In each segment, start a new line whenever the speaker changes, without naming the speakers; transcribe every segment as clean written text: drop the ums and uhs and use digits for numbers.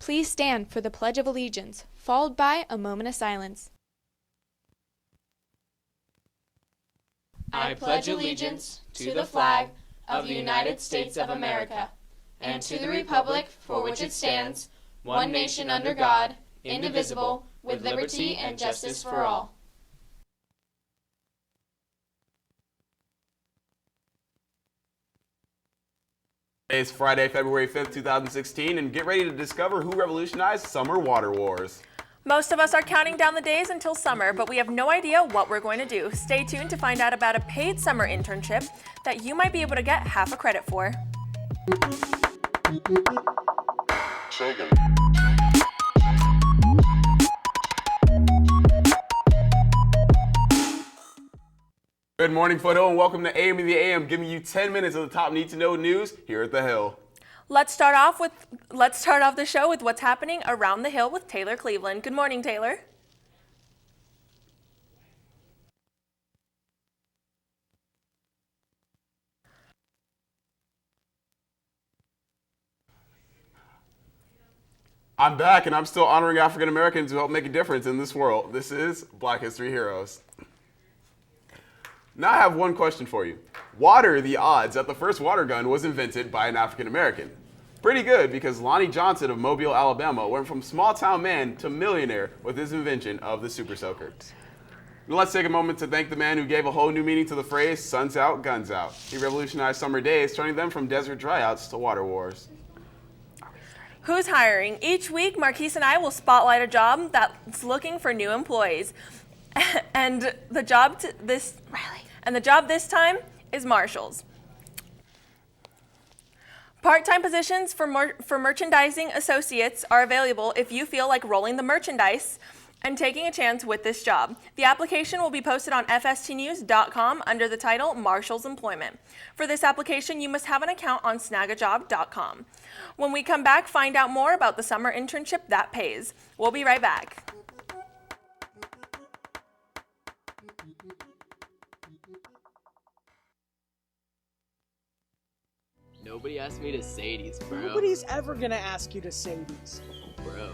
Please stand for the Pledge of Allegiance, followed by a moment of silence. I pledge allegiance to the flag of the United States of America, and to the republic for which it stands, one nation under God, indivisible, with liberty and justice for all.
It's Friday, February 5th, 2016, and get ready to discover who revolutionized summer water wars.
Most of us are counting down the days until summer, but we have no idea what we're going to do. Stay tuned to find out about a paid summer internship that you might be able to get half a credit for.
Good morning, Foothill, and welcome to AM of the AM, giving you 10 minutes of the top need-to-know news here at the Hill.
Let's start off the show with what's happening around the Hill with Taylor Cleveland. Good morning, Taylor.
I'm back, and I'm still honoring African Americans who help make a difference in this world. This is Black History Heroes. Now I have one question for you. What are the odds that the first water gun was invented by an African American? Pretty good, because Lonnie Johnson of Mobile, Alabama went from small town man to millionaire with his invention of the Super Soaker. Now let's take a moment to thank the man who gave a whole new meaning to the phrase, sun's out, guns out. He revolutionized summer days, turning them from desert dryouts to water wars.
Who's hiring? Each week, Marquise and I will spotlight a job that's looking for new employees. And the job this time is marshals. Part-time positions for merchandising associates are available if you feel like rolling the merchandise and taking a chance with this job. The application will be posted on FSTNews.com under the title Marshals Employment. For this application, you must have an account on snagajob.com. When we come back, find out more about the summer internship that pays. We'll be right back.
Nobody asked me to say these, bro.
Nobody's ever gonna ask you to say these.
Bro.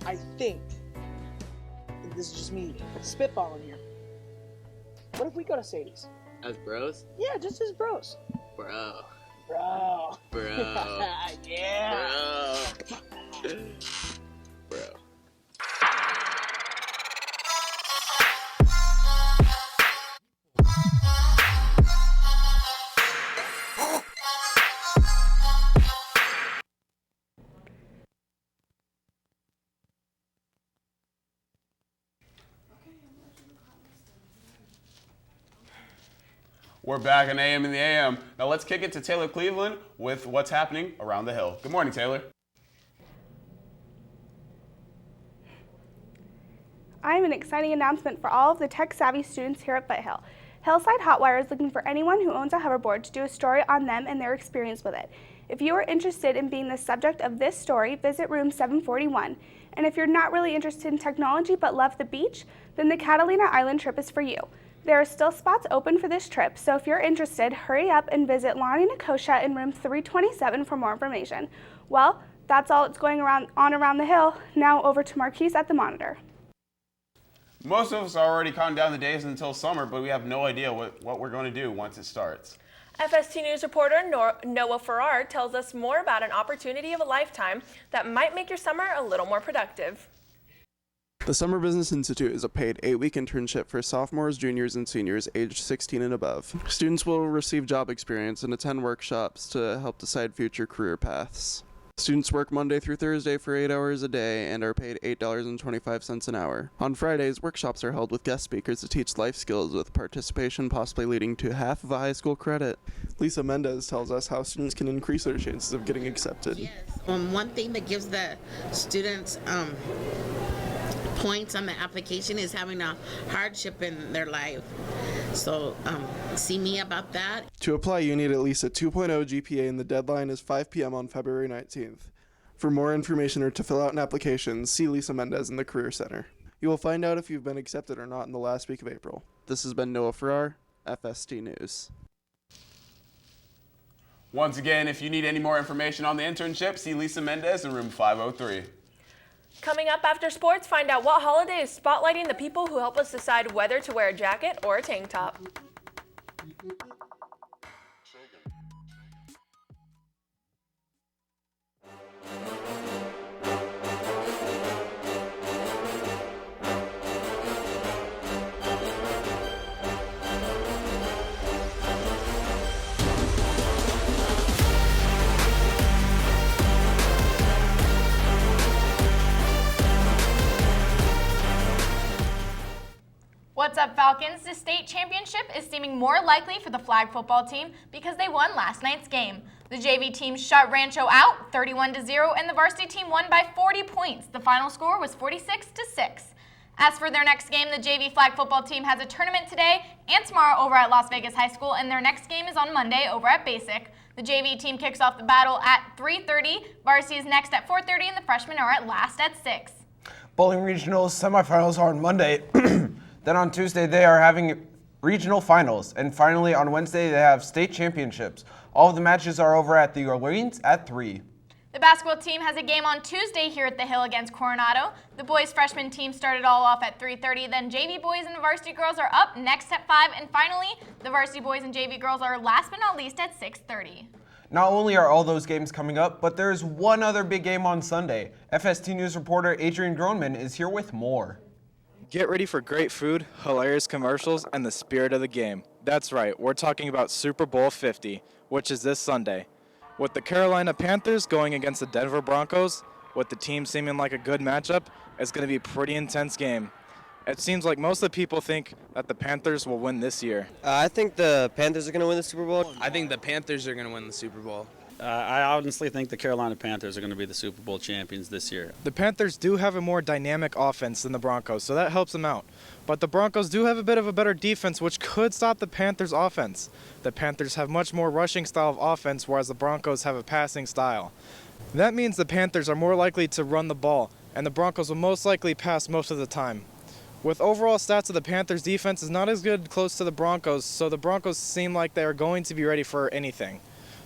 I think, and this is just me spitballing here, what if we go to Sadie's?
As bros?
Yeah, just as bros.
Bro.
Bro.
Bro.
Yeah.
Bro. Bro.
We're back on AM in the AM. Now let's kick it to Taylor Cleveland with what's happening around the Hill. Good morning, Taylor.
I have an exciting announcement for all of the tech-savvy students here at Foothill. Hillside Hotwire is looking for anyone who owns a hoverboard to do a story on them and their experience with it. If you are interested in being the subject of this story, visit room 741. And if you're not really interested in technology but love the beach, then the Catalina Island trip is for you. There are still spots open for this trip, so if you're interested, hurry up and visit Lonnie Nikosha in room 327 for more information. Well, that's all that's going on around the Hill. Now over to Marquise at the monitor.
Most of us are already counting down the days until summer, but we have no idea what we're going to do once it starts.
FST News reporter Noah Farrar tells us more about an opportunity of a lifetime that might make your summer a little more productive.
The Summer Business Institute is a paid 8-week internship for sophomores, juniors, and seniors aged 16 and above. Students will receive job experience and attend workshops to help decide future career paths. Students work Monday through Thursday for 8 hours a day and are paid $8.25 an hour. On Fridays, workshops are held with guest speakers to teach life skills, with participation possibly leading to half of a high school credit. Lisa Mendez tells us how students can increase their chances of getting accepted.
Yes. One thing that gives the students points on the application is having a hardship in their life. So see me about that.
To apply, you need at least a 2.0 GPA, and the deadline is 5 p.m. on February 19th. For more information or to fill out an application, see Lisa Mendez in the Career Center. You will find out if you've been accepted or not in the last week of April. This has been Noah Farrar, FST News.
Once again, if you need any more information on the internship, see Lisa Mendez in room 503.
Coming up after sports, find out what holiday is spotlighting the people who help us decide whether to wear a jacket or a tank top.
What's up, Falcons? The state championship is seeming more likely for the flag football team because they won last night's game. The JV team shut Rancho out 31-0, and the varsity team won by 40 points. The final score was 46-6. As for their next game, the JV flag football team has a tournament today and tomorrow over at Las Vegas High School, and their next game is on Monday over at Basic. The JV team kicks off the battle at 3:30, varsity is next at 4:30, and the freshmen are at last at 6.
Bowling Regionals semifinals are on Monday. Then on Tuesday, they are having regional finals. And finally, on Wednesday, they have state championships. All of the matches are over at the Orleans at 3.
The basketball team has a game on Tuesday here at the Hill against Coronado. The boys freshman team started all off at 3:30. Then JV boys and the varsity girls are up next at 5. And finally, the varsity boys and JV girls are last but not least at 6:30.
Not only are all those games coming up, but there's one other big game on Sunday. FST News reporter Adrian Groneman is here with more.
Get ready for great food, hilarious commercials, and the spirit of the game. That's right, we're talking about Super Bowl 50, which is this Sunday. With the Carolina Panthers going against the Denver Broncos, with the team seeming like a good matchup, it's going to be a pretty intense game. It seems like most of the people think that the Panthers will win this year.
I think the Panthers are going to win the Super Bowl.
I think the Panthers are going to win the Super Bowl.
I honestly think the Carolina Panthers are going to be the Super Bowl champions this year.
The Panthers do have a more dynamic offense than the Broncos, so that helps them out. But the Broncos do have a bit of a better defense, which could stop the Panthers' offense. The Panthers have much more rushing style of offense, whereas the Broncos have a passing style. That means the Panthers are more likely to run the ball, and the Broncos will most likely pass most of the time. With overall stats of the Panthers' defense is not as good close to the Broncos, so the Broncos seem like they are going to be ready for anything.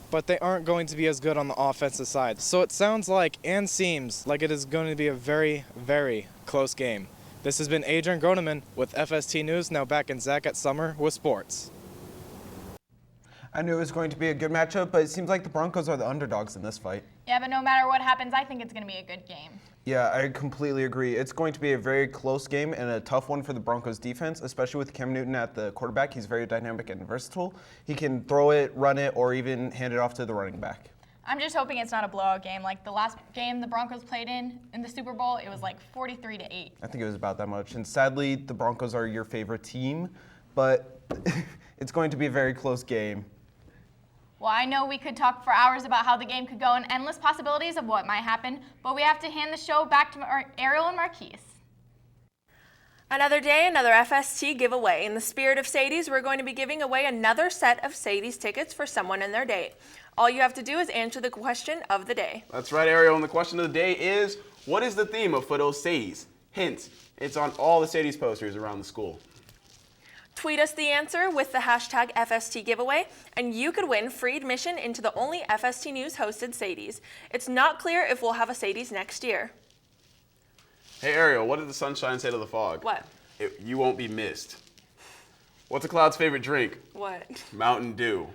But they aren't going to be as good on the offensive side. So it sounds like and seems like it is going to be a very, very close game. This has been Adrian Groneman with FST News, now back in Zach at Summer with sports.
I knew it was going to be a good matchup, but it seems like the Broncos are the underdogs in this fight.
Yeah, but no matter what happens, I think it's going to be a good game.
Yeah, I completely agree. It's going to be a very close game and a tough one for the Broncos defense, especially with Cam Newton at the quarterback. He's very dynamic and versatile. He can throw it, run it, or even hand it off to the running back.
I'm just hoping it's not a blowout game. Like the last game the Broncos played in the Super Bowl, it was like 43-8.
I think it was about that much. And sadly, the Broncos are your favorite team, but it's going to be a very close game.
Well, I know we could talk for hours about how the game could go and endless possibilities of what might happen, but we have to hand the show back to Ariel and Marquise.
Another day, another FST giveaway. In the spirit of Sadie's, we're going to be giving away another set of Sadie's tickets for someone and their date. All you have to do is answer the question of the day.
That's right, Ariel, and the question of the day is, what is the theme of Foothill's Sadie's? Hint, it's on all the Sadie's posters around the school.
Tweet us the answer with the hashtag FST giveaway, and you could win free admission into the only FST News hosted Sadie's. It's not clear if we'll have a Sadie's next year.
Hey Ariel, what did the sunshine say to the fog?
What?
You won't be missed. What's a cloud's favorite drink?
What?
Mountain Dew.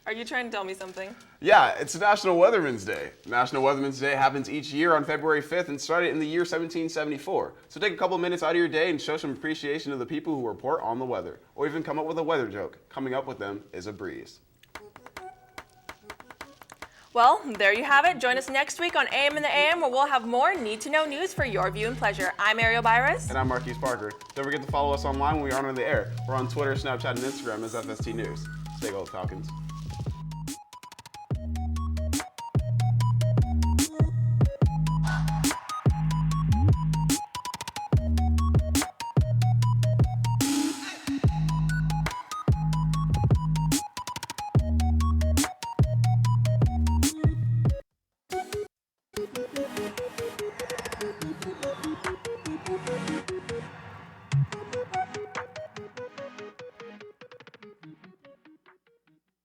Are you trying to tell me something?
Yeah, it's National Weatherman's Day. National Weatherman's Day happens each year on February 5th and started in the year 1774. So take a couple minutes out of your day and show some appreciation to the people who report on the weather, or even come up with a weather joke. Coming up with them is a breeze.
Well, there you have it. Join us next week on AM in the AM, where we'll have more need-to-know news for your view and pleasure. I'm Ariel Byres.
And I'm Marquise Parker. Don't forget to follow us online when we are on the air. We're on Twitter, Snapchat, and Instagram as FST News. Stay gold, Falcons.